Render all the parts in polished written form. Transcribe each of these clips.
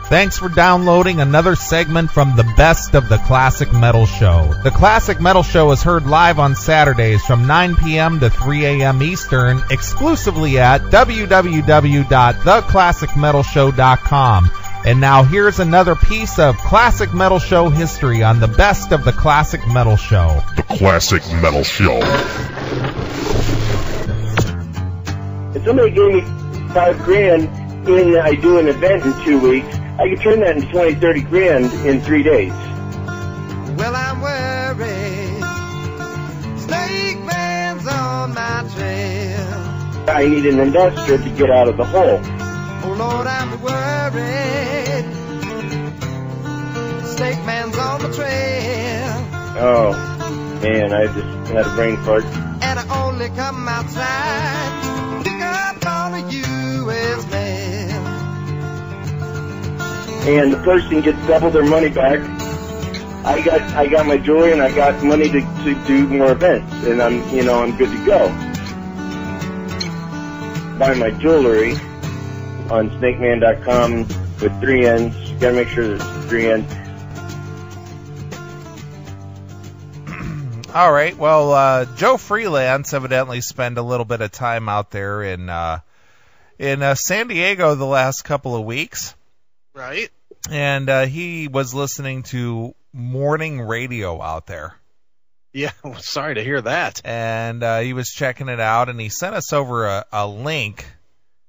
Thanks for downloading another segment from the Best of the Classic Metal Show. The Classic Metal Show is heard live on Saturdays from 9 p.m. to 3 a.m. Eastern, exclusively at www.theclassicmetalshow.com. And now here's another piece of Classic Metal Show history on the Best of the Classic Metal Show. The Classic Metal Show. If somebody gave me $5,000 and I do an event in 2 weeks, I could turn that into 20, 30 grand in 3 days. Well, I'm worried. Snakemann's on my trail. I need an investor to get out of the hole. Oh, Lord, I'm worried. Snakemann's on the trail. Oh, man, I just had a brain fart. And I only come outside to pick up all the U.S. mail. And the person gets double their money back. I got my jewelry and I got money to do more events, and I'm good to go. Buy my jewelry on snakemann.com with 3 N's. You gotta make sure there's 3 N's. All right. Well, Joe Freelance evidently spent a little bit of time out there in San Diego the last couple of weeks. Right. And he was listening to morning radio out there. Yeah, well, sorry to hear that. And he was checking it out, and he sent us over a link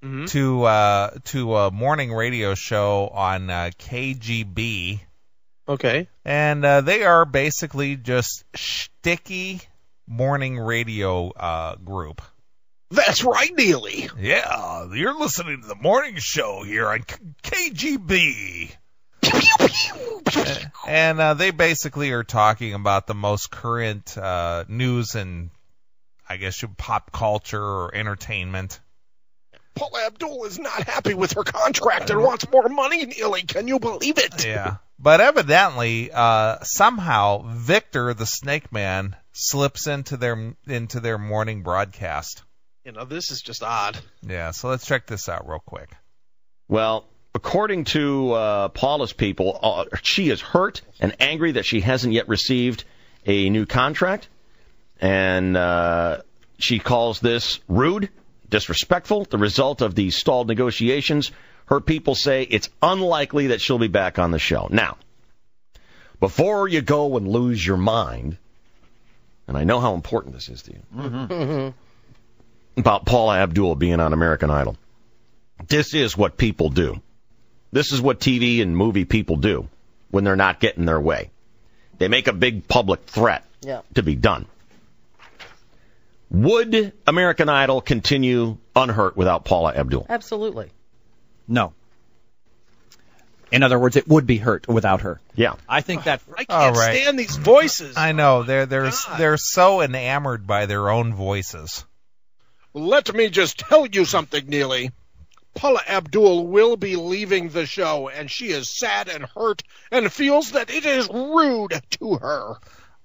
to a morning radio show on KGB. Okay. And they are basically just shticky morning radio group. That's right, Neely. Yeah, you're listening to the morning show here on KGB. And they basically are talking about the most current news and, I guess, pop culture or entertainment. Paula Abdul is not happy with her contract and wants more money, Neely. Can you believe it? Yeah. But evidently, somehow, Victor the Snakemannn slips into their morning broadcast. You know, this is just odd. Yeah, so let's check this out real quick. Well, according to Paula's people, she is hurt and angry that she hasn't yet received a new contract. And she calls this rude, disrespectful, the result of the stalled negotiations. Her people say it's unlikely that she'll be back on the show. Now, before you go and lose your mind, and I know how important this is to you, about Paula Abdul being on American Idol. This is what people do. This is what TV and movie people do when they're not getting their way. They make a big public threat to be done. Would American Idol continue unhurt without Paula Abdul? Absolutely. No. In other words, it would be hurt without her. Yeah. I think that... I can't stand these voices. I know. They're so enamored by their own voices. Let me just tell you something, Neely. Paula Abdul will be leaving the show, and she is sad and hurt and feels that it is rude to her.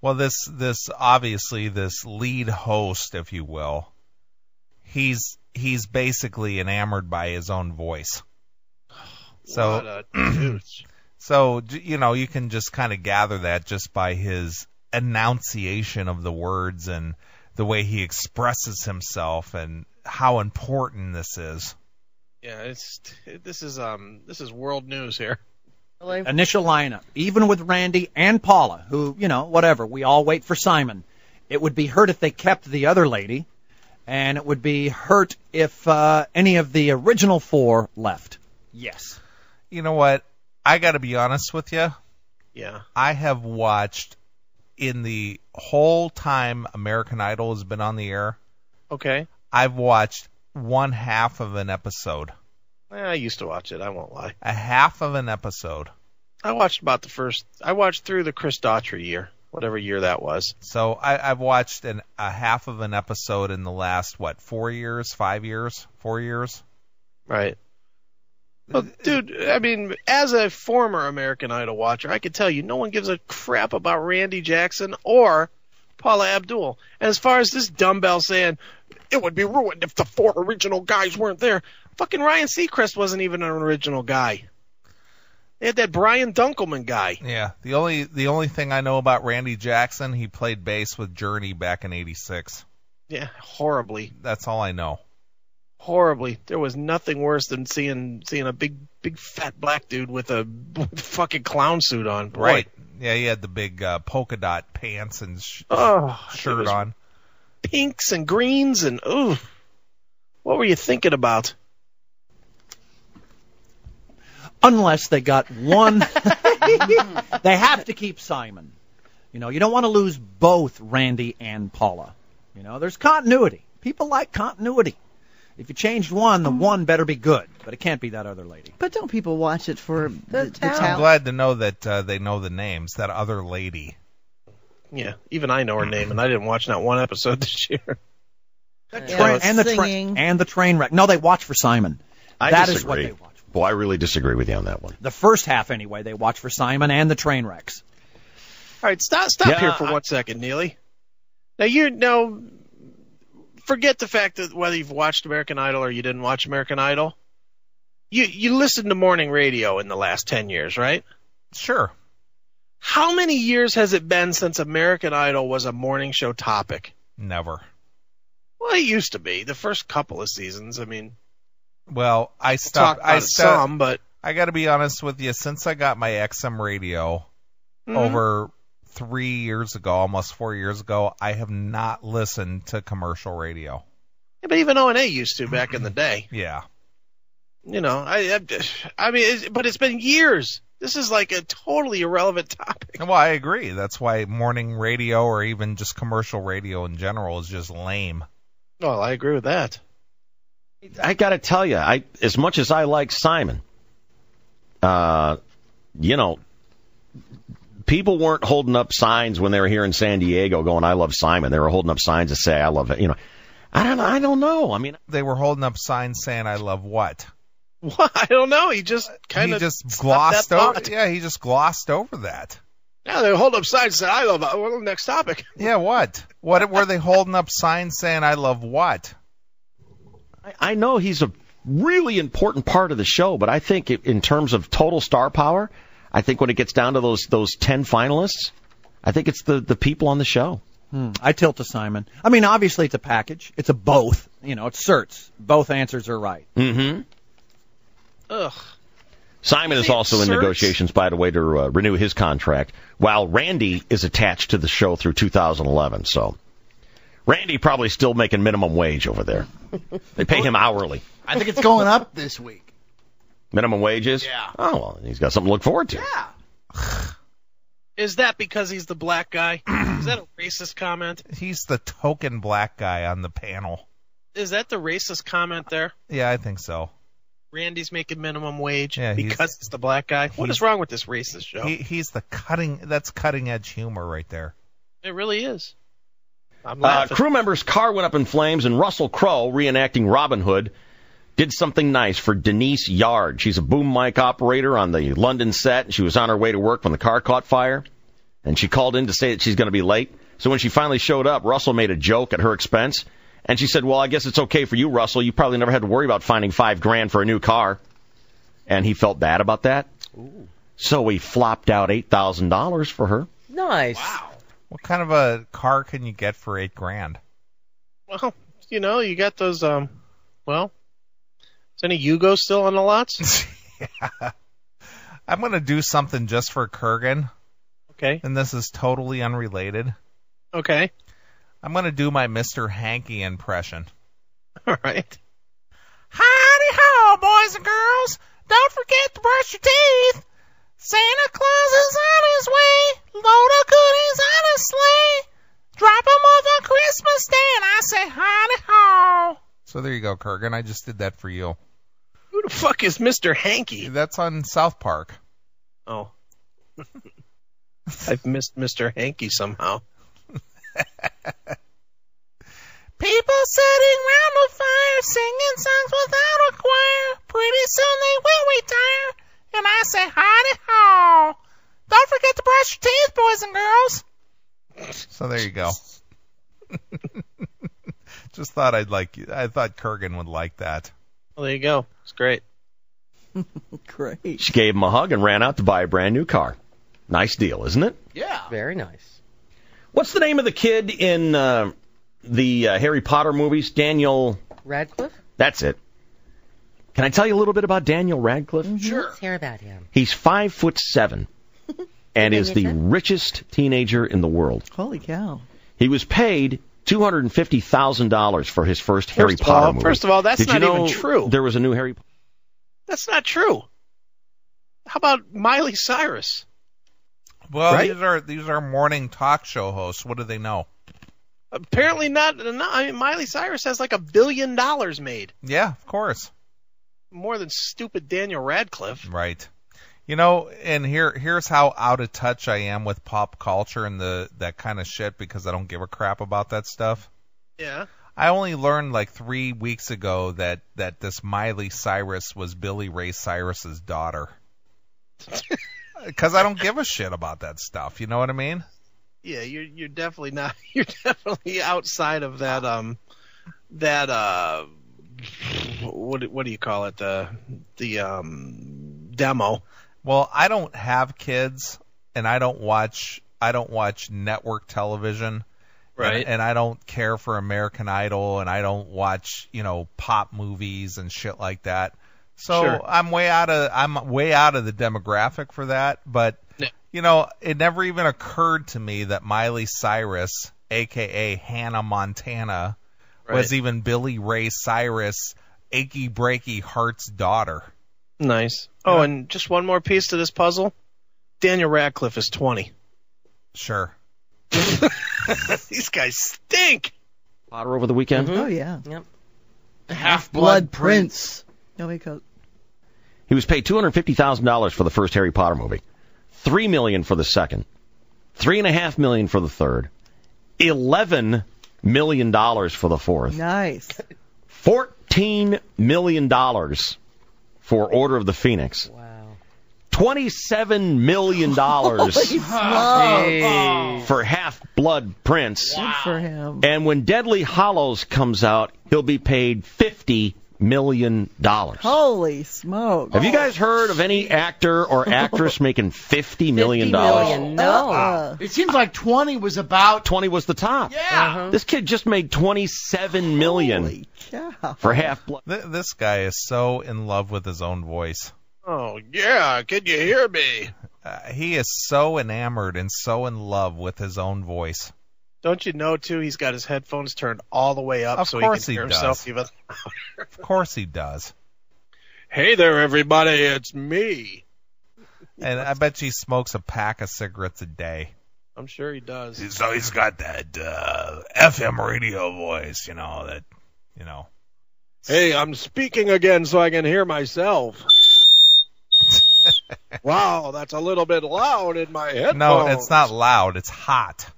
Well, this obviously, this lead host, if you will, he's basically enamored by his own voice. So, so you can just kind of gather that just by his enunciation of the words and the way he expresses himself and how important this is. Yeah, this is world news here. Initial lineup, even with Randy and Paula, who, whatever, we all wait for Simon. It would be hurt if they kept the other lady, and it would be hurt if any of the original 4 left. Yes. You know what? I got to be honest with you. Yeah. I have watched, in the whole time American Idol has been on the air, okay, I've watched one half of an episode. I used to watch it, I won't lie. A half of an episode. I watched through the Chris Daughtry year, whatever year that was. So I've watched a half of an episode in the last, 4 years, 5 years, 4 years? Right. Well, dude, I mean, as a former American Idol watcher, I can tell you no one gives a crap about Randy Jackson or Paula Abdul. And as far as this dumbbell saying, it would be ruined if the 4 original guys weren't there, fucking Ryan Seacrest wasn't even an original guy. They had that Brian Dunkelman guy. Yeah. The only thing I know about Randy Jackson, he played bass with Journey back in '86. Yeah, horribly. That's all I know. Horribly. There was nothing worse than seeing a big fat black dude with a fucking clown suit on. Boy. Right. Yeah, he had the big polka dot pants and shirt on. Pinks and greens and ooh. What were you thinking about? Unless they got one. They have to keep Simon. You don't want to lose both Randy and Paula. There's continuity. People like continuity. If you changed one, the one better be good, but it can't be that other lady. But don't people watch it for the I'm talent? glad to know that they know the names, that other lady. Yeah, even I know her name, and I didn't watch not one episode this year. And the train wreck. No, they watch for Simon. That is what they watch for. Well, I really disagree with you on that one. The first half, anyway, they watch for Simon and the train wrecks. All right, stop here for 1 second, Neely. Now, forget the fact that whether you've watched American Idol or you didn't watch American Idol. You listened to morning radio in the last 10 years, right? Sure. How many years has it been since American Idol was a morning show topic? Never. Well, it used to be. The first couple of seasons, I mean. Well, I stopped. But I got to be honest with you. Since I got my XM radio over 3 years ago, almost 4 years ago, I have not listened to commercial radio. Yeah, but even O&A used to back in the day. Yeah. I mean, but it's been years. This is like a totally irrelevant topic. Well, I agree. That's why morning radio or even just commercial radio in general is just lame. Well, I agree with that. I got to tell you, as much as I like Simon, people weren't holding up signs when they were here in San Diego going, I love Simon. They were holding up signs that say, I love it. I don't know. I mean, they were holding up signs saying, I love what? Well, I don't know. He just kind of glossed over. Yeah, he just glossed over that. Yeah, they hold up signs and say, I love it. Well, next topic. Yeah, what? What were they holding up signs saying, I love what? I know he's a really important part of the show, but I think in terms of total star power, I think when it gets down to those 10 finalists, I think it's the people on the show. I tilt to Simon. I mean, obviously it's a package. It's a both. It's certs. Both answers are right. Mm-hmm. Ugh. Simon is also in negotiations, by the way, to renew his contract, while Randy is attached to the show through 2011. So Randy probably still making minimum wage over there. They pay him hourly. I think it's going up this week. Minimum wages? Yeah. Oh, well, he's got something to look forward to. Yeah. Is that because he's the black guy? Is that a racist comment? He's the token black guy on the panel. Is that the racist comment there? Yeah, I think so. Randy's making minimum wage because he's the black guy? What is wrong with this racist show? He's the cutting edge humor right there. It really is. I'm laughing. Crew member's car went up in flames, and Russell Crowe, reenacting Robin Hood, did something nice for Denise Yard. She's a boom mic operator on the London set, and she was on her way to work when the car caught fire, and she called in to say that she's going to be late. So when she finally showed up, Russell made a joke at her expense, and she said, well, I guess it's okay for you, Russell. You probably never had to worry about finding $5,000 for a new car. And he felt bad about that. Ooh. So he flopped out $8,000 for her. Nice. Wow. What kind of a car can you get for $8,000? Well, you got those, is any Yugo still on the lots? Yeah. I'm going to do something just for Kurgan. Okay. And this is totally unrelated. Okay. I'm going to do my Mr. Hanky impression. All right. Howdy-ho, boys and girls. Don't forget to brush your teeth. Santa Claus is on his way. Load of goodies on a sleigh. Drop 'em off on Christmas Day, and I say howdy-ho. So there you go, Kurgan. I just did that for you. Who the fuck is Mr. Hanky? That's on South Park. Oh. I've missed Mr. Hanky somehow. People sitting round the fire singing songs without a choir. Pretty soon they will retire. And I say howdy-ho. Don't forget to brush your teeth, boys and girls. So there you go. Just thought I thought Kurgan would like that. Well, there you go. It's great. Great. She gave him a hug and ran out to buy a brand new car. Nice deal, isn't it? Yeah. Very nice. What's the name of the kid in the Harry Potter movies? Daniel Radcliffe? That's it. Can I tell you a little bit about Daniel Radcliffe? Mm-hmm. Sure. Let's hear about him. He's 5'7" and is the richest teenager in the world. Holy cow. He was paid $250,000 for his first Harry Potter movie. First of all, that's Did not you know even true. There was a new Harry Potter. That's not true. How about Miley Cyrus? Well, Right? these are morning talk show hosts. What do they know? Apparently not. I mean, Miley Cyrus has like $1 billion made. Yeah, of course. More than stupid Daniel Radcliffe. Right. You know, and here's how out of touch I am with pop culture and that kind of shit because I don't give a crap about that stuff. Yeah. I only learned like 3 weeks ago that this Miley Cyrus was Billy Ray Cyrus's daughter. Because I don't give a shit about that stuff. You know what I mean? Yeah, you're definitely not. You're definitely outside of that. What do you call it? The demo. Well, I don't have kids, and I don't watch network television. Right. And I don't care for American Idol, and I don't watch, pop movies and shit like that. So Sure. I'm way out of the demographic for that. But Yeah. It never even occurred to me that Miley Cyrus, aka Hannah Montana, was even Billy Ray Cyrus, achy breaky heart's daughter. Nice. Oh, and just one more piece to this puzzle. Daniel Radcliffe is 20. Sure. These guys stink. Potter over the weekend? Oh, yeah. Yep. Half-Blood Prince. No, wait, He was paid $250,000 for the first Harry Potter movie, $3 million for the second, $3.5 million for the third, $11 million for the fourth, Nice. $14 million for Order of the Phoenix. Wow. $27 million for Half-Blood Prince. Good for him. And when Deadly Hallows comes out, he'll be paid $50 million. Holy smoke. Have you guys heard of any actor or actress making $50 million? $50 million? No. It seems like 20 was about. 20 was the top. Yeah. This kid just made $27 million Holy cow. for Half-Blood. This guy is so in love with his own voice. Oh, yeah. Can you hear me? He is so enamored and so in love with his own voice. Don't you know, too, he's got his headphones turned all the way up Of so course he can hear he himself does. even. Of course he does. Hey there, everybody. It's me. And I bet he smokes a pack of cigarettes a day. I'm sure he does. So he's got that FM radio voice, Hey, I'm speaking again so I can hear myself. Wow, that's a little bit loud in my headphones. No, it's not loud. It's hot.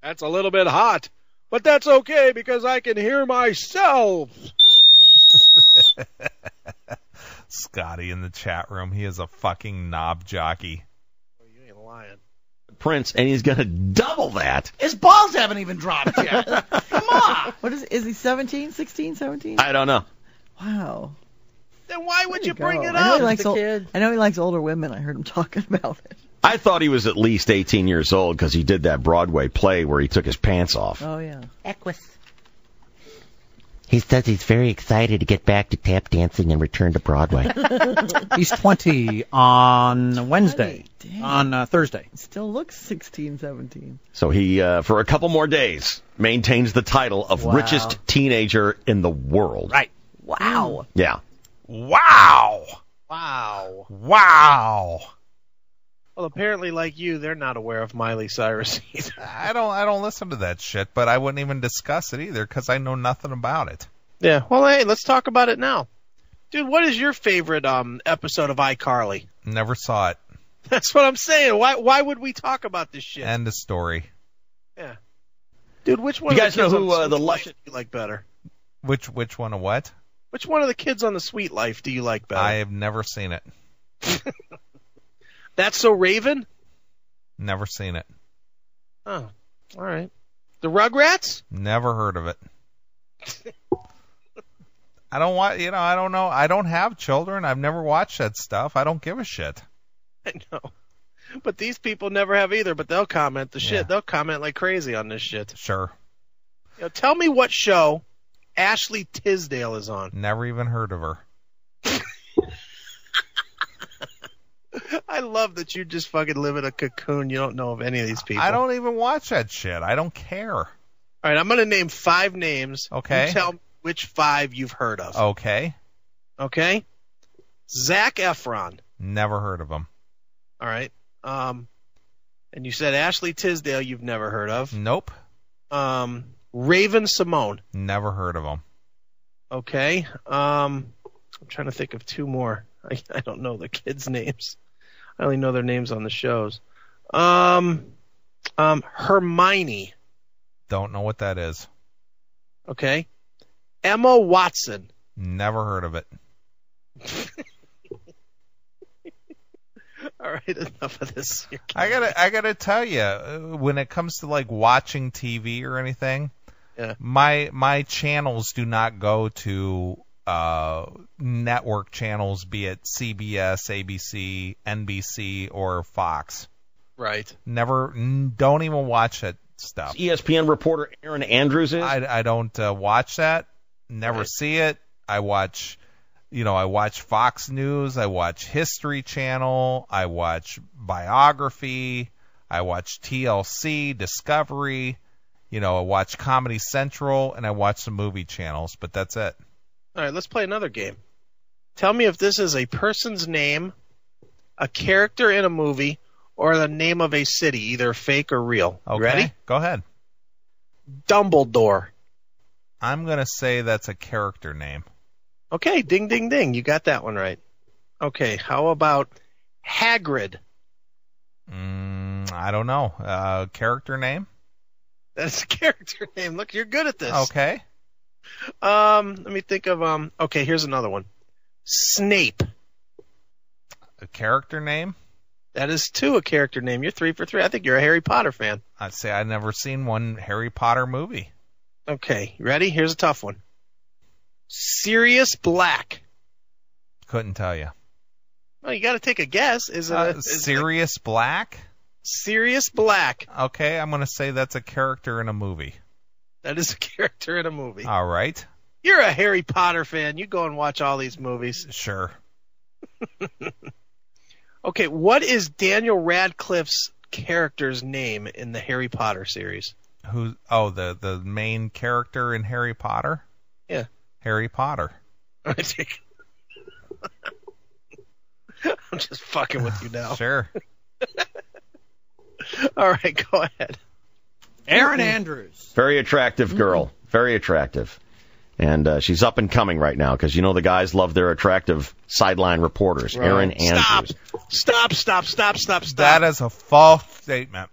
That's a little bit hot. But that's okay because I can hear myself. Scotty in the chat room. He is a fucking knob jockey. Oh, you ain't lying. Prince, and he's going to double that. His balls haven't even dropped yet. Come on. What is he, 17, 16, 17? I don't know. Wow. Then why would There you bring go. it I know, up? he likes The kid. I know he likes older women. I heard him talking about it. I thought he was at least 18 years old because he did that Broadway play where he took his pants off. Oh, yeah. Equus. He says he's very excited to get back to tap dancing and return to Broadway. He's 20 on Wednesday. Dang. On Thursday. Still looks 16, 17. So he, for a couple more days, maintains the title of Wow. richest teenager in the world. Right. Wow. Yeah. Wow. Wow. Wow. Well, apparently, like you, they're not aware of Miley Cyrus either. I don't listen to that shit, but I wouldn't even discuss it either because I know nothing about it. Yeah. Well, hey, let's talk about it now. Dude, what is your favorite episode of iCarly? Never saw it. That's what I'm saying. Why would we talk about this shit? End of story. Yeah. Dude, which one You of guys the kids know who, on the the Sweet life- Life do you like better? Which one of what? Which one of the kids on the Sweet Life do you like better? I have never seen it. That's So Raven? Never seen it. Oh, all right. The Rugrats? Never heard of it. I don't want, I don't know. I don't have children. I've never watched that stuff. I don't give a shit. I know. But these people never have either, but they'll comment the shit. Yeah. They'll comment like crazy on this shit. Sure. Tell me what show Ashley Tisdale is on. Never even heard of her. I love that you just fucking live in a cocoon. You don't know of any of these people. I don't even watch that shit. I don't care. All right, I'm going to name 5 names. Okay. You tell me which 5 you've heard of. Okay. Okay? Zac Efron. Never heard of him. All right. And you said Ashley Tisdale you've never heard of. Nope. Raven Simone. Never heard of him. Okay. I'm trying to think of 2 more. I don't know the kids' names. I only know their names on the shows. Hermione. Don't know what that is. Okay. Emma Watson. Never heard of it. All right, enough of this. I gotta tell you, when it comes to like watching TV or anything, yeah, my channels do not go to network channels, be it CBS, ABC, NBC, or Fox. Right. Don't even watch that stuff. ESPN reporter Aaron Andrews is? I don't watch that. Never see it. I watch Fox News. I watch History Channel. I watch Biography. I watch TLC, Discovery. I watch Comedy Central, and I watch some movie channels, but that's it. All right, let's play another game. Tell me if this is a person's name, a character in a movie, or the name of a city, either fake or real. Okay. Ready? Go ahead. Dumbledore. I'm going to say that's a character name. Okay, ding, ding, ding. You got that one right. Okay, how about Hagrid? I don't know. Character name? That's a character name. Look, you're good at this. Okay. Let me think of okay, here's another one. Snape. A character name? That is 2 a character name. You're 3 for 3. I think you're a Harry Potter fan. I'd say I've never seen one Harry Potter movie. Okay, you ready? Here's a tough one. Sirius Black. Couldn't tell you. Well, you got to take a guess. Sirius Black? Sirius Black. Okay, I'm going to say that's a character in a movie. That is a character in a movie. All right. You're a Harry Potter fan. You go and watch all these movies. Sure. Okay, what is Daniel Radcliffe's character's name in the Harry Potter series? The main character in Harry Potter? Yeah. Harry Potter. I'm just fucking with you now. Sure. All right, go ahead. Aaron Andrews. Very attractive girl. Very attractive. And she's up and coming right now because the guys love their attractive sideline reporters. Right. Aaron Andrews. Stop. That is a false statement.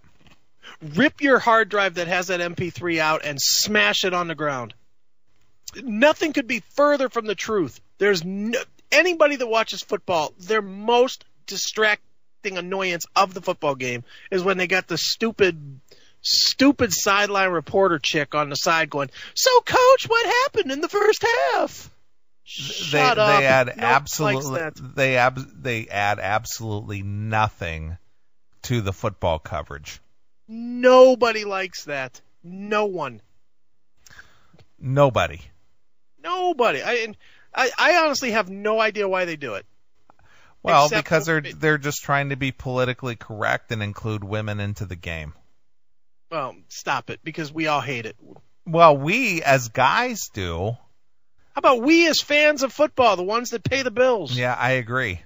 Rip your hard drive that has that MP3 out and smash it on the ground. Nothing could be further from the truth. There's anybody that watches football, their most distracting annoyance of the football game is when they got the stupid sideline reporter chick on the side going, "So, coach, what happened in the first half?" Shut up. They add absolutely nothing to the football coverage. Nobody likes that. No one. Nobody. I honestly have no idea why they do it. Well, because they're just trying to be politically correct and include women into the game. Well, stop it, because we all hate it. Well, we as guys do. How about we as fans of football, the ones that pay the bills? Yeah, I agree.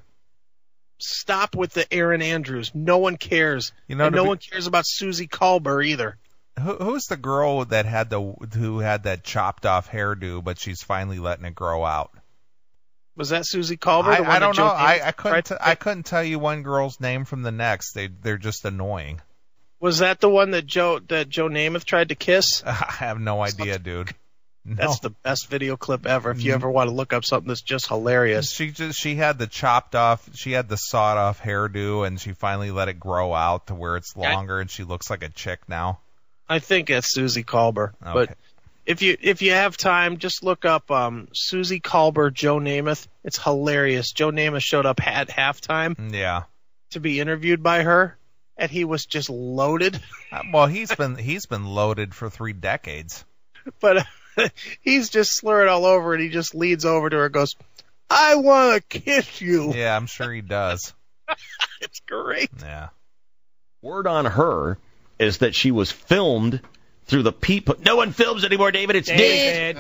Stop with the Aaron Andrews. No one cares. And no one cares about Susie Colbert either. Who's the girl that who had that chopped off hairdo, but she's finally letting it grow out? Was that Susie Colbert? I don't know. I couldn't tell you one girl's name from the next. They're just annoying. Was that the one that Joe Namath tried to kiss? I have no idea, dude. No. That's the best video clip ever. If you ever want to look up something that's just hilarious. She had the sawed off hairdo, and she finally let it grow out to where it's longer, and she looks like a chick now. I think it's Susie Colbert, okay. If you have time, just look up Susie Colbert, Joe Namath. It's hilarious. Joe Namath showed up at halftime. Yeah. To be interviewed by her, and he was just loaded. Well, he's been loaded for 3 decades. But he's just slurred all over, and he just leads over to her and goes, "I want to kiss you." Yeah, I'm sure he does. It's great. Yeah. Word on her is that she was filmed through the peephole. No one films anymore, David. It's David.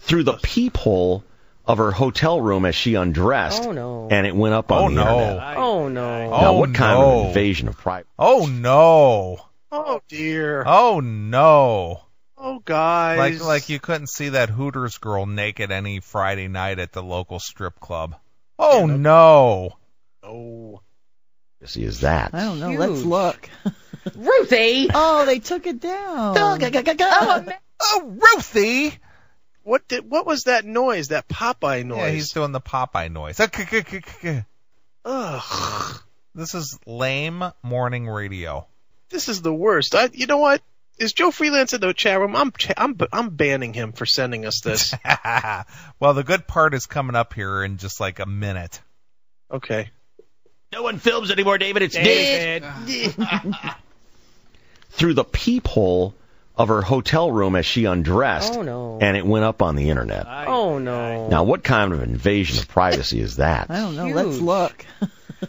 Through the peephole of her hotel room as she undressed. Oh, no. And it went up on the internet. Oh, no. Now, what kind of invasion of privacy? Oh, no. Oh, dear. Oh, no. Oh, guys. Like you couldn't see that Hooters girl naked any Friday night at the local strip club. Oh, no. Oh. See, is that? I don't know. Huge. Let's look. Ruthie! Oh, they took it down. Oh, Ruthie! What was that noise? That Popeye noise? Yeah, he's doing the Popeye noise. Ugh. This is lame morning radio. This is the worst. You know what? Is Joe Freelance in the chat room? I'm banning him for sending us this. Well, the good part is coming up here in just like a minute. Okay. No one films anymore, David. It's David. Through the peephole of her hotel room as she undressed. Oh, no. And it went up on the internet. Oh, no. Now, what kind of invasion of privacy is that? I don't know. Huge. Let's look.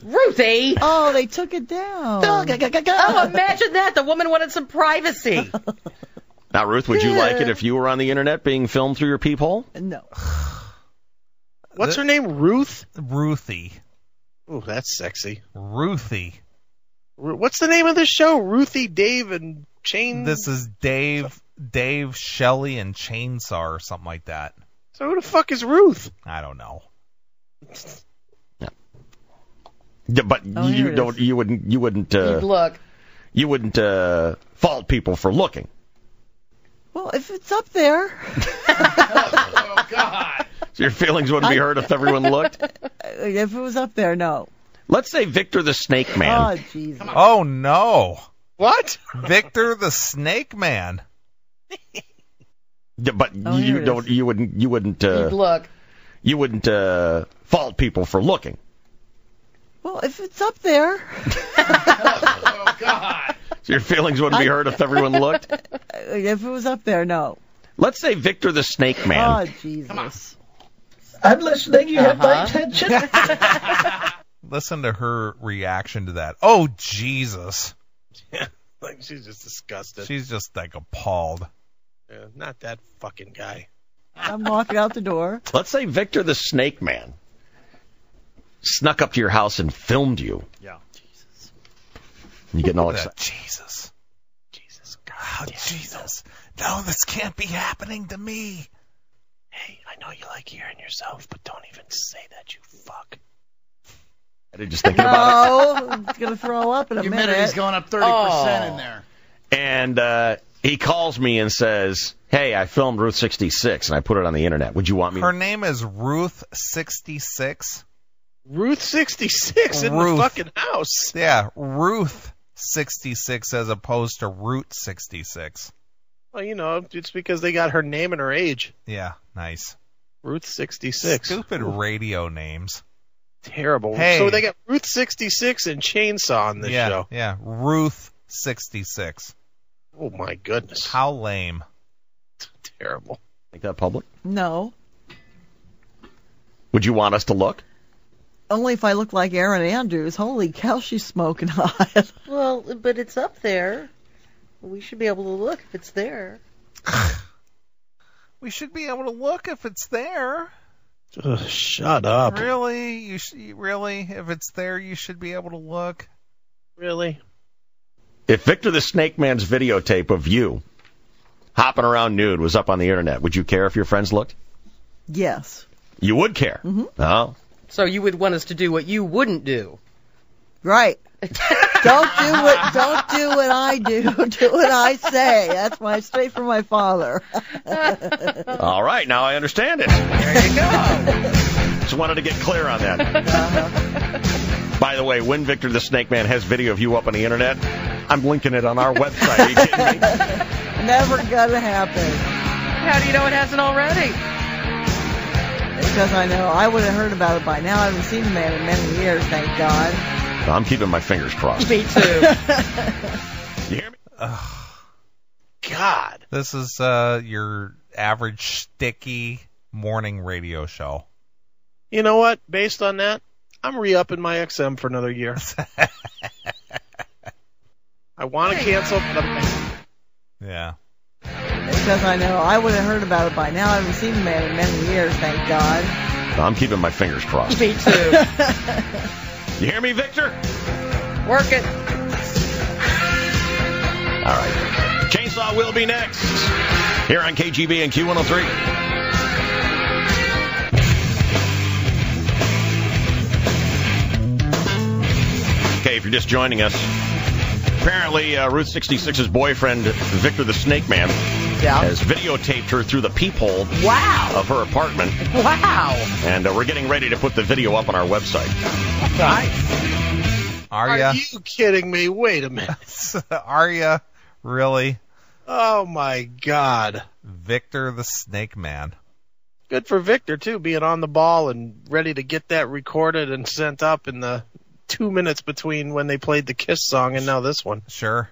Ruthie! Oh, they took it down. Oh, imagine that. The woman wanted some privacy. Now, Ruth, would you like it if you were on the internet being filmed through your peephole? No. What's her name? Ruth? Ruthie. Ooh, that's sexy. Ruthie. What's the name of this show? Ruthie, Dave, and Chain? This is Dave, Shelley, and Chainsaw or something like that. So who the fuck is Ruth? I don't know. Yeah, but here it is. you wouldn't Look. you wouldn't fault people for looking. Well, if it's up there. Oh, God. So your feelings wouldn't be hurt if everyone looked? If it was up there, no. Let's say Victor the Snakemannn. Oh, Jesus. Oh, no. What? Victor the Snakemannn. Yeah, but here it is. you wouldn't Look. you wouldn't fault people for looking. Well, if it's up there. Oh, God. So your feelings wouldn't be hurt if everyone looked? If it was up there, no. Let's say Victor the Snakemannn. Oh, Jesus. I'm listening. You have my attention. Listen to her reaction to that. Oh, Jesus. Yeah, like she's just disgusted. She's just like appalled. Yeah, not that fucking guy. I'm walking out the door. Let's say Victor the Snakemannn snuck up to your house and filmed you. Yeah. Jesus. You getting all That excited? Jesus. Jesus Oh, God. Jesus. No, this can't be happening to me. Hey, I know you like hearing yourself, but don't even say that, you fuck. I did just thinking about No, it's going to throw up in a Humidity's minute. going up 30% in there. it. And he calls me and says, "Hey, I filmed Ruth 66 and I put it on the internet. Would you want me?" Her name is Ruth 66. Ruth 66 in Ruth. the fucking house. Yeah, Ruth 66 as opposed to Route 66. Well, you know, it's because they got her name and her age. Yeah, nice. Ruth 66. Stupid radio names. Terrible. Hey. So they got Ruth 66 and Chainsaw on this show. Yeah, Ruth 66. Oh, my goodness. How lame. Terrible. Make that public? No. Would you want us to look? Only if I look like Aaron Andrews. Holy cow, she's smoking hot. Well, but it's up there. We should be able to look if it's there. We should be able to look if it's there. Ugh, shut up. Really? Really? If it's there, you should be able to look. Really? If Victor the Snakemann's videotape of you hopping around nude was up on the internet, would you care if your friends looked? Yes. You would care. Mm-hmm. Oh. So you would want us to do what you wouldn't do. Right. Don't do what I do. Do what I say. That's my straight from my father. All right, now I understand it. There you go. Just wanted to get clear on that. By the way, when Victor the Snakemannn has video of you up on the internet, I'm linking it on our website. Are you kidding me? Never gonna happen. How do you know it hasn't already? Because I know I would have heard about it by now. I haven't seen the man in many years, thank God. I'm keeping my fingers crossed. Me too. You hear me? God. This is your average sticky morning radio show. You know what? Based on that, I'm re-upping my XM for another year. I want to cancel, but Yeah. Because I know I would have heard about it by now. I haven't seen the man in many years, thank God. I'm keeping my fingers crossed. Me too. You hear me, Victor? Work it. All right. Chainsaw will be next here on KGB and Q103. Okay, if you're just joining us, apparently Route 66's boyfriend, Victor The Snakemannn, has videotaped her through the peephole of her apartment. Wow. And we're getting ready to put the video up on our website. Nice. Are ya? you kidding me? Wait a minute. Are ya? Really? Oh, my God. Victor the Snakemannn. Good for Victor, too, being on the ball and ready to get that recorded and sent up in the 2 minutes between when they played the Kiss song and now this one. Sure.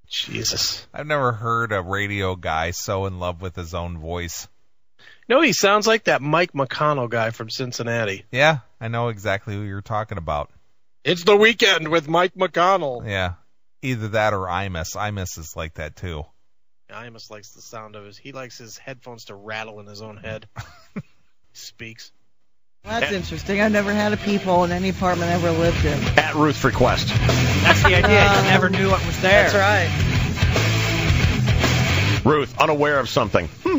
Jesus. I've never heard a radio guy so in love with his own voice. No, he sounds like that Mike McConnell guy from Cincinnati. Yeah, I know exactly who you're talking about. It's the weekend with Mike McConnell. Yeah. Either that or Imus. Imus is like that, too. Imus likes the sound of he likes his headphones to rattle in his own head. He speaks. That's interesting. I've never had a peephole in any apartment I ever lived in. At Ruth's request. That's the idea. You never knew it was there. That's right. Ruth, unaware of something. You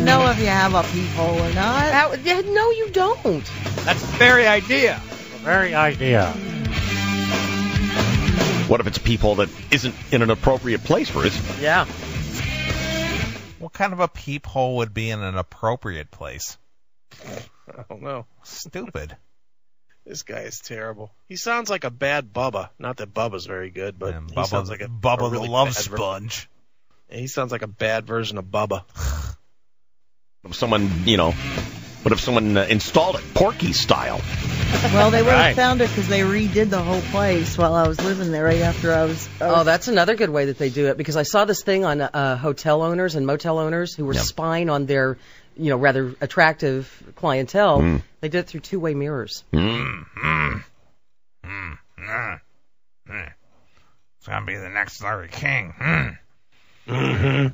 know if you have a peephole or not. No, you don't. That's the very idea. The very idea. What if it's a peephole that isn't in an appropriate place for it? Yeah. What kind of a peephole would be in an appropriate place? I don't know. Stupid. This guy is terrible. He sounds like a bad Bubba. Not that Bubba's very good, but he sounds like Bubba really the Love bad Sponge. He sounds like a bad version of Bubba. If someone, what if someone installed it Porky style? Well, they would have found it because they redid the whole place while I was living there right after I was... Oh, that's another good way that they do it, because I saw this thing on hotel owners and motel owners who were spying on their, rather attractive clientele. Mm. They did it through two-way mirrors. It's going to be the next Larry King. Mm-hmm.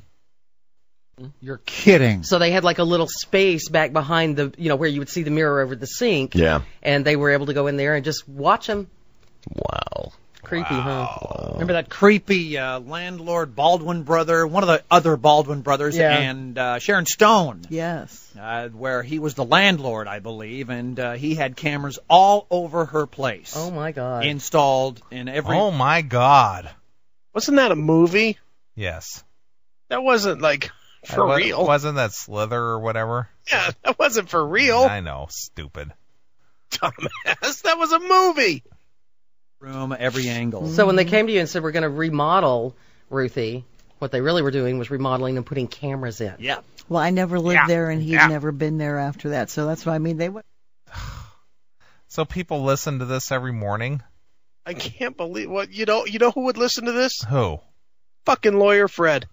You're kidding. So they had like a little space back behind the, where you would see the mirror over the sink. Yeah. And they were able to go in there and just watch them. Wow. Creepy, huh? Remember that creepy landlord Baldwin brother, one of the other Baldwin brothers, and Sharon Stone. Yes. Where he was the landlord, I believe, and he had cameras all over her place. Oh, my God. Installed in every... Oh, my God. Wasn't that a movie? Yes. That wasn't, for real. Wasn't that Slither or whatever? Yeah, that wasn't for real. I know. Stupid. Dumbass. That was a movie. Room, every angle. So when they came to you and said, we're going to remodel Ruthie, what they really were doing was remodeling and putting cameras in. Yeah. Well, I never lived there, and he'd never been there after that, so that's what I mean. They would. So people listen to this every morning? I can't believe what you know who would listen to this? Who? Fucking lawyer Fred.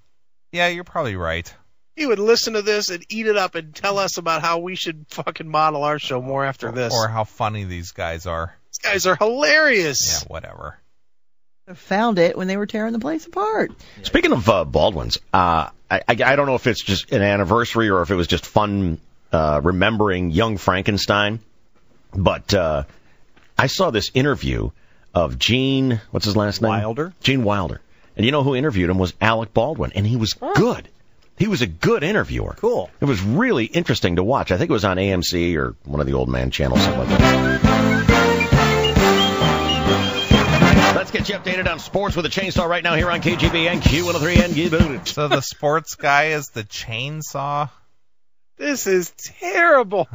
Yeah, you're probably right. He would listen to this and eat it up and tell us about how we should fucking model our show more after this. Or how funny these guys are. These guys are hilarious. Yeah, whatever. Found it when they were tearing the place apart. Speaking of Baldwins, I don't know if it's just an anniversary or if it was just fun remembering Young Frankenstein, but I saw this interview of Gene, what's his last name? Wilder. Gene Wilder. And you know who interviewed him was Alec Baldwin, and he was good. He was a good interviewer. Cool. It was really interesting to watch. I think it was on AMC or one of the old man channels, something like that. Let's get you updated on sports with a chainsaw right now here on KGB and Q103 and G-Booted. So the sports guy is the chainsaw? This is terrible.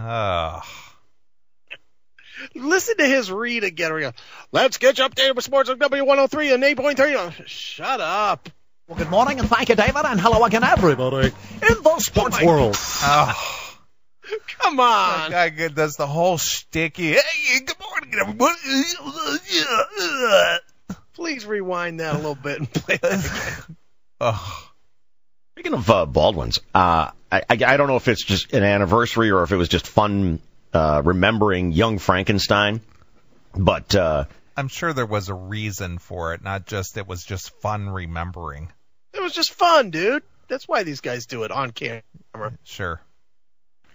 Listen to his read again. Where he goes, let's get you updated with sports on W103 and 8.3. Shut up. Well, good morning, and thank you, David, and hello again, everybody, in the sports world. Oh. Come on. That guy does the whole shticky. Hey, good morning, everybody. Please rewind that a little bit and play that again. Oh. Speaking of Baldwin's, I don't know if it's just an anniversary or if it was just fun remembering Young Frankenstein, but I'm sure there was a reason for it, not just it was just fun remembering. It was just fun, dude. That's why these guys do it on camera. Sure.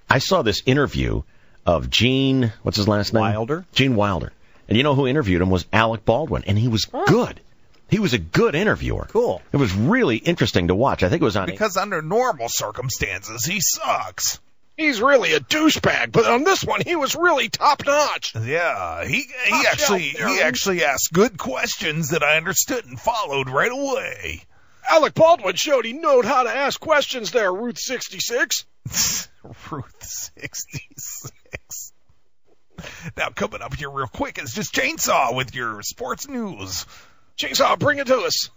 I saw this interview of Gene, what's his last name? Wilder. Gene Wilder. And you know who interviewed him was Alec Baldwin, and he was good. He was a good interviewer. Cool. It was really interesting to watch. I think it was on... Because under normal circumstances, he sucks. He's really a douchebag, but on this one, he was really top-notch. Yeah, he actually asked good questions that I understood and followed right away. Alec Baldwin showed he knowed how to ask questions there, Ruth 66. Ruth 66. Now, coming up here real quick is just Chainsaw with your sports news. Chainsaw, bring it to us.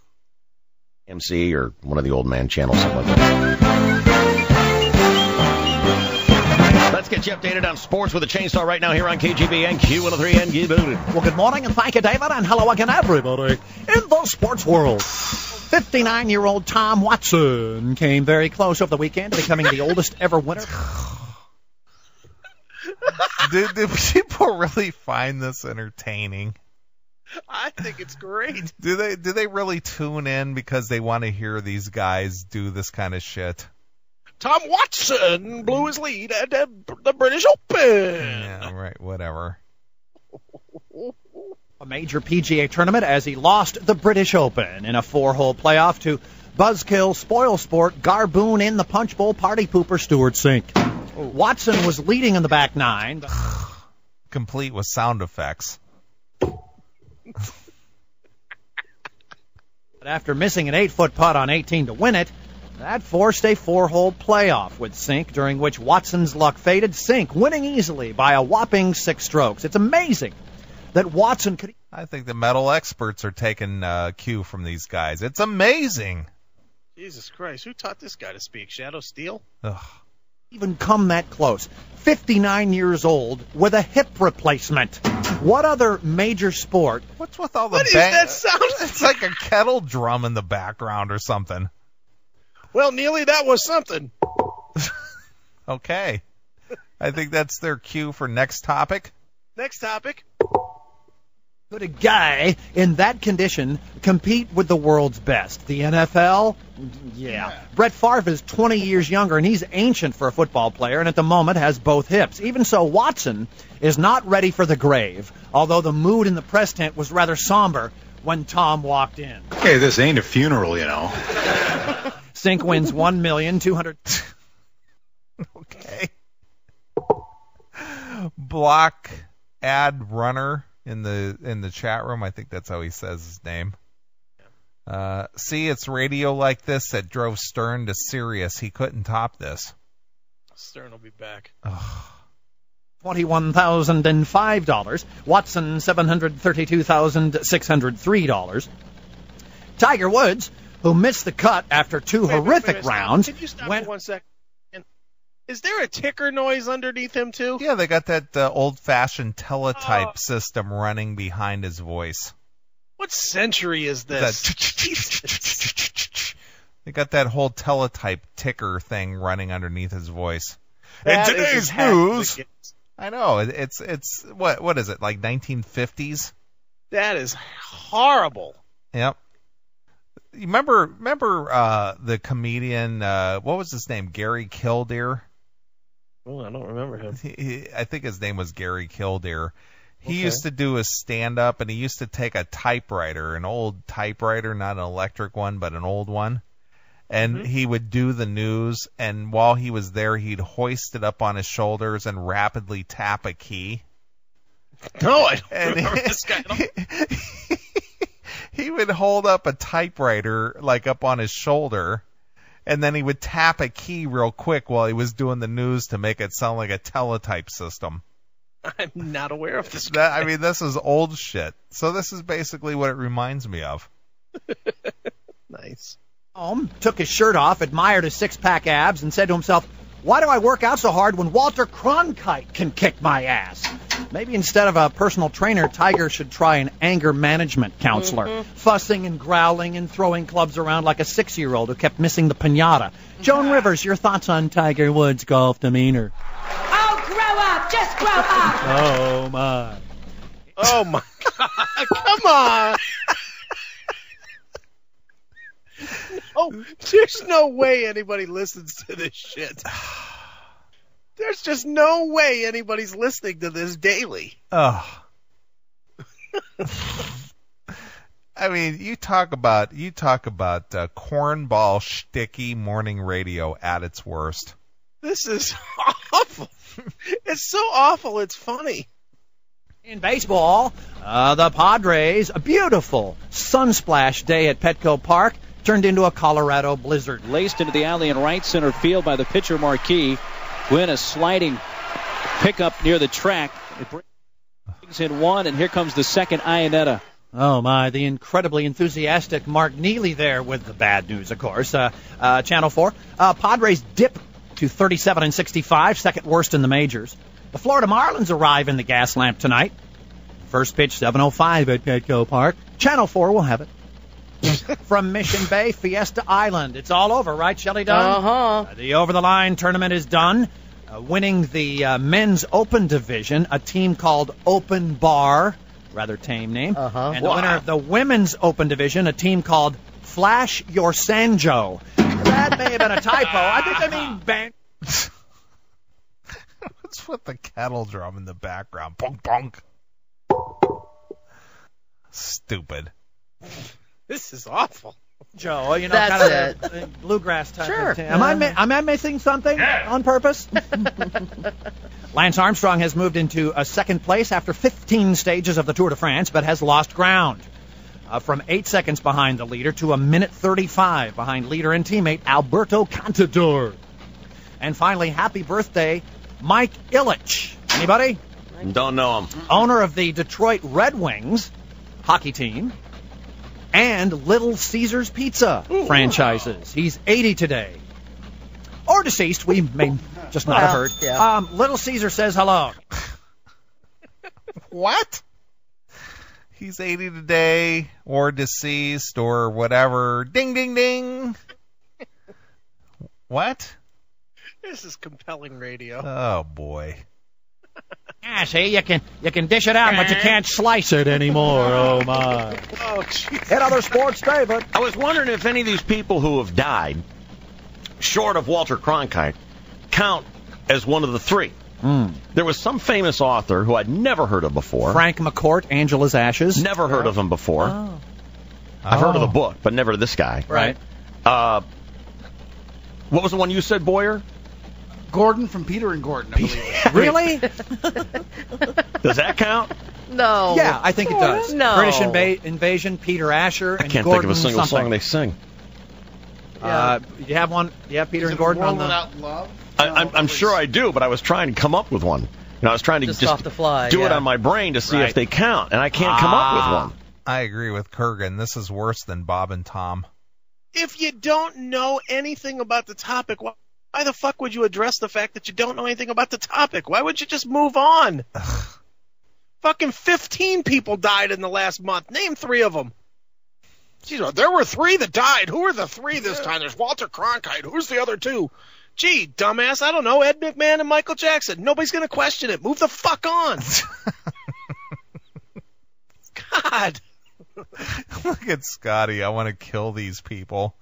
MC or one of the old man channels, something like that. Let's get you updated on sports with a Chainsaw right now here on KGB and Q103 and G-Booted. Well, good morning, and thank you, David, and hello again, everybody, in the sports world. 59-year-old Tom Watson came very close over the weekend to becoming the oldest ever winner. Do people really find this entertaining? I think it's great. Do they really tune in because they want to hear these guys do this kind of shit? Tom Watson blew his lead at the British Open. Yeah, right, whatever. A major PGA tournament as he lost the British Open in a 4-hole playoff to buzzkill, spoil sport, garboon in the punch bowl party pooper Stuart Sink. Watson was leading in the back nine. Complete with sound effects. But after missing an 8-foot putt on 18 to win it, that forced a 4-hole playoff with Sink, during which Watson's luck faded. Sink winning easily by a whopping 6 strokes. It's amazing that Watson could... I think the metal experts are taking cue from these guys. It's amazing. Jesus Christ, who taught this guy to speak? Shadow Steel? Ugh. Even come that close. 59 years old with a hip replacement. What other major sport? What's with all the What is that sound? It's like a kettle drum in the background or something. Well, Neely, that was something. Okay. I think that's their cue for next topic. Next topic. Could a guy in that condition compete with the world's best? The NFL? Yeah. Brett Favre is 20 years younger, and he's ancient for a football player, and at the moment has both hips. Even so, Watson is not ready for the grave, although the mood in the press tent was rather somber when Tom walked in. Hey, this ain't a funeral, you know. Sink wins $1,200,000. Okay. Block ad runner in the chat room. I think that's how he says his name. See, it's radio like this that drove Stern to Sirius. He couldn't top this. Stern will be back. $21,005. Watson, $732,603. Tiger Woods, who missed the cut after two horrific rounds. Can you stop for 1 second? Is there a ticker noise underneath him, too? Yeah, they got that old-fashioned teletype system running behind his voice. What century is this? They got that whole teletype ticker thing running underneath his voice. That In today's is as hack news, as it gets. I know it's what is it, like 1950s? That is horrible. Yep. You remember the comedian? What was his name? Gary Kildare. Oh, I don't remember him. I think his name was Gary Kildare. He used to do his stand-up, and he used to take a typewriter, an old typewriter, not an electric one, but an old one, and he would do the news, and while he was there, he'd hoist it up on his shoulders and rapidly tap a key. No, I don't remember this guy at all. He would hold up a typewriter, like, up on his shoulder, and then he would tap a key real quick while he was doing the news to make it sound like a teletype system. I'm not aware of this. I mean, this is old shit. So this is basically what it reminds me of. Nice. Took his shirt off, admired his six-pack abs, and said to himself, why do I work out so hard when Walter Cronkite can kick my ass? Maybe instead of a personal trainer, Tiger should try an anger management counselor, fussing and growling and throwing clubs around like a 6-year-old who kept missing the piñata. Joan Rivers, your thoughts on Tiger Woods' golf demeanor? Oh, grow up! Just grow up! Oh, my. Oh, my God. Come on. No, there's no way anybody listens to this shit. There's just no way anybody's listening to this daily. Oh. I mean, you talk about cornball shticky morning radio at its worst. This is awful. It's so awful, it's funny. In baseball, the Padres, a beautiful sunsplash day at Petco Park, turned into a Colorado blizzard. Laced into the alley in right center field by the pitcher Marquis. Win a sliding pickup near the track. It brings in one, and here comes the second Ionetta. Oh, my, the incredibly enthusiastic Mark Neely there with the bad news, of course. Channel 4. Padres dip to 37-65, second worst in the majors. The Florida Marlins arrive in the gas lamp tonight. First pitch, 7:05 at Petco Park. Channel 4 will have it. From Mission Bay, Fiesta Island. It's all over, right, Shelley Dunn? The over-the-line tournament is done. Winning the men's open division, a team called Open Bar, rather tame name. And the winner of the women's open division, a team called Flash Your Sanjo. That may have been a typo. I think I mean bang. What's with the kettle drum in the background? Bonk, bonk. Stupid. This is awful. Joe, you know, That's kind of a bluegrass type of thing. Am I missing something on purpose? Lance Armstrong has moved into a second place after 15 stages of the Tour de France, but has lost ground. From 8 seconds behind the leader to a minute 35 behind leader and teammate Alberto Contador. And finally, happy birthday, Mike Ilitch. Anybody? Don't know him. Owner of the Detroit Red Wings hockey team and Little Caesars Pizza franchises. He's 80 today. Or deceased, we may just not have heard. Yeah. Little Caesar says hello. What? He's 80 today, or deceased, or whatever. Ding, ding, ding. What? This is compelling radio. Oh, boy. Yeah, see, you can dish it out, but you can't slice it anymore. Oh, my. Oh, jeez. Hit other sports, David. I was wondering if any of these people who have died, short of Walter Cronkite, count as one of the three. There was some famous author who I'd never heard of before. Frank McCourt, Angela's Ashes. Never heard of him before. Oh. I've heard of the book, but never this guy. Right. What was the one you said, Boyer? Gordon from Peter and Gordon, I believe. Really? Does that count? No. Yeah, I think it does. No. British Invasion, Peter Asher, and I can't Gordon think of a single something. song they sing. Do you have one? Do you have Peter Is and it Gordon World on the... Without Love? I'm sure I do, but I was trying to come up with one. I was trying to Just off the fly, do it yeah. on my brain to see Right. if they count, and I can't come up with one. I agree with Kurgan. This is worse than Bob and Tom. If you don't know anything about the topic, why the fuck would you address the fact that you don't know anything about the topic? Why would you just move on? Fucking 15 people died in the last month. Name 3 of them. Jeez, there were 3 that died. Who are the 3 this time? There's Walter Cronkite. Who's the other 2? Gee, dumbass, I don't know. Ed McMahon and Michael Jackson. Nobody's going to question it. Move the fuck on. God. Look at Scotty. I want to kill these people.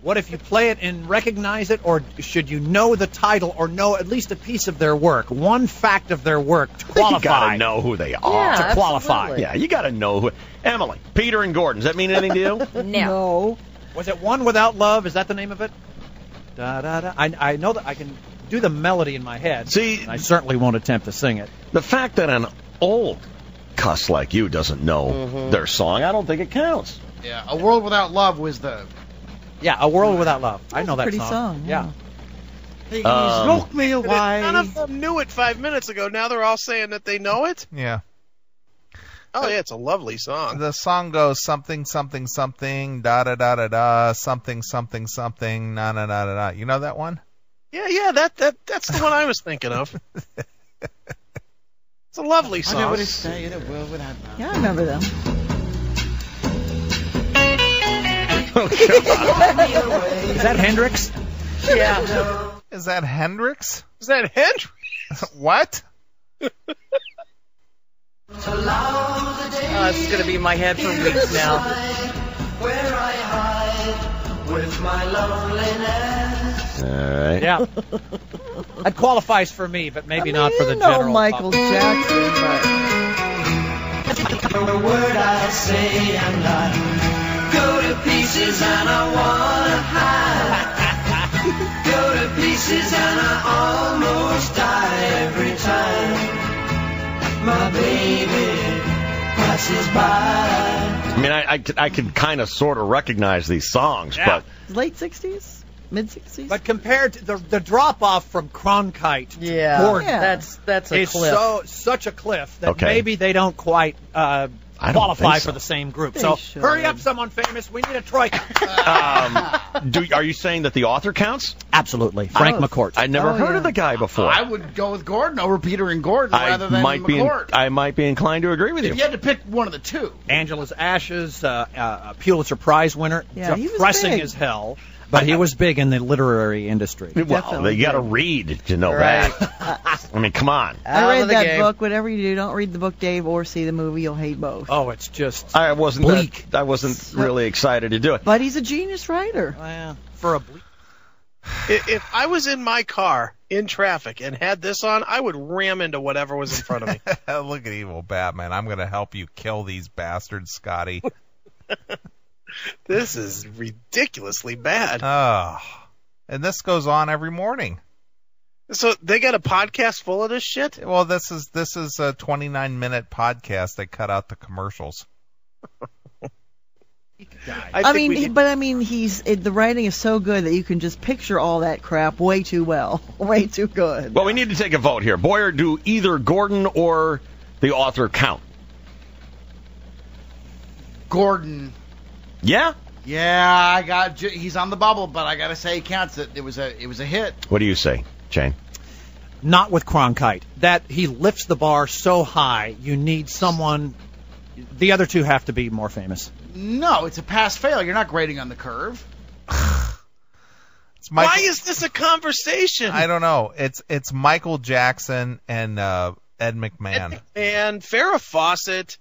What if you play it and recognize it, or should you know the title or know at least a piece of their work, one fact of their work to qualify? You gotta know who they are. Yeah, to qualify. absolutely. Yeah, you gotta know who. Emily, Peter and Gordon. Does that mean anything to you? No. Was it One Without Love? Is that the name of it? Da, da, da. I know that I can do the melody in my head. See, and I certainly won't attempt to sing it. The fact that an old cuss like you doesn't know their song, I don't think it counts. Yeah, A World Without Love was the... Yeah, A World Without Love. I know that Pretty song. Yeah. He smoke me away. None of them knew it 5 minutes ago. Now they're all saying that they know it? Yeah. Oh, yeah, it's a lovely song. The song goes something, something, something, da-da-da-da-da, something, something, something, na-na-na-na-na. You know that one? Yeah, that's the one I was thinking of. It's a lovely song. I know what it's saying. Yeah, I remember them. Is that Hendrix? Yeah. Is that Hendrix? Is that Hendrix? What? This is going to be in my head for weeks now. Where I hide with my loneliness. All right. Yeah. That qualifies for me, but maybe not for the general Michael Jackson, The word I say and I go to pieces and I wanna hide. Go to pieces and I almost die every time my baby passes by. I mean, I can kind of sort of recognize these songs, Yeah. but Late 60s? Mid-60s? But compared to the drop-off from Cronkite to Yeah, Gordon that's a is cliff. such a cliff that Okay. maybe they don't quite don't qualify think so. for the same group. They So should. hurry up, someone famous. We need a troika. are you saying that the author counts? Absolutely. Frank McCourt. I never heard yeah. of the guy before. I would go with Gordon over Peter and Gordon rather than McCourt. I might be inclined to agree with you. If you had to pick one of the two. Angela's Ashes, Pulitzer Prize winner. Yeah, he was depressing big. as hell, but he was big in the literary industry. Well, Definitely. you got to read to know Right. that. I mean, come on. I Out read of the that game. book. Whatever you do, don't read the book, Dave, or see the movie. You'll hate both. Oh, it's just I wasn't bleak. I wasn't really excited to do it. But he's a genius writer. For a bleak. If I was in my car in traffic and had this on, I would ram into whatever was in front of me. Look at evil Batman. I'm going to help you kill these bastards, Scotty. This is ridiculously bad. Oh. And this goes on every morning. So they got a podcast full of this shit? Well, this is a 29-minute podcast. They cut out the commercials. I mean, he's the writing is so good that you can just picture all that crap way too well, way too good. Well, we need to take a vote here. Boyer, do either Gordon or the author count? Gordon. Yeah? Yeah, he's on the bubble, but I got to say he counts it. It was a hit. What do you say, Shane? Not with Cronkite. That he lifts the bar so high, you need someone. The other two have to be more famous. No, it's a pass-fail. You're not grading on the curve. Why is this a conversation? I don't know. It's Michael Jackson and Ed McMahon. And Farrah Fawcett.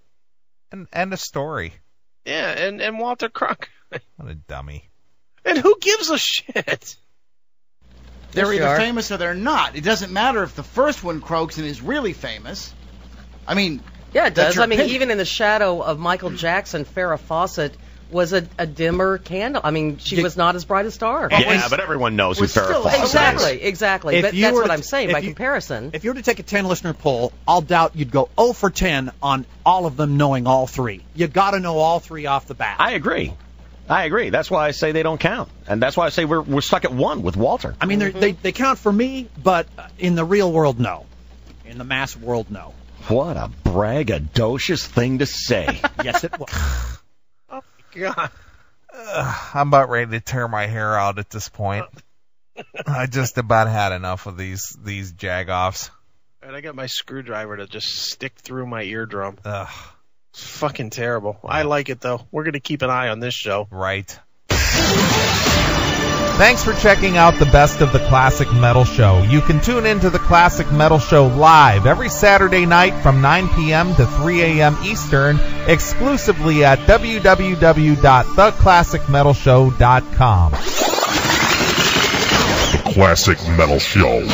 And a story. Yeah, and Walter Cronkite. What a dummy. And who gives a shit? They're either famous or they're not. It doesn't matter if the first one croaks and is really famous. I mean... Yeah, it does. I mean, opinion. even in the shadow of Michael Jackson, Farrah Fawcett was a dimmer candle. I mean, she was not as bright a star. Yeah, but everyone knows who Farrah Fawcett is. Exactly. But that's what I'm saying by comparison. If you were to take a 10-listener poll, I'll doubt you'd go 0 for 10 on all of them knowing all three. You got to know all three off the bat. I agree. That's why I say they don't count. And that's why I say we're stuck at one with Walter. I mean, they count for me, but in the real world, no. In the mass world, no. What a braggadocious thing to say. Yes, it was. Oh, my God. I'm about ready to tear my hair out at this point. I just about had enough of these jagoffs. All right, I got my screwdriver to just stick through my eardrum. Ugh. It's fucking terrible. I like it, though. We're going to keep an eye on this show. Right. Thanks for checking out the Best of the Classic Metal Show. You can tune into the Classic Metal Show live every Saturday night from 9 p.m. to 3 a.m. Eastern, exclusively at www.theclassicmetalshow.com. The Classic Metal Show.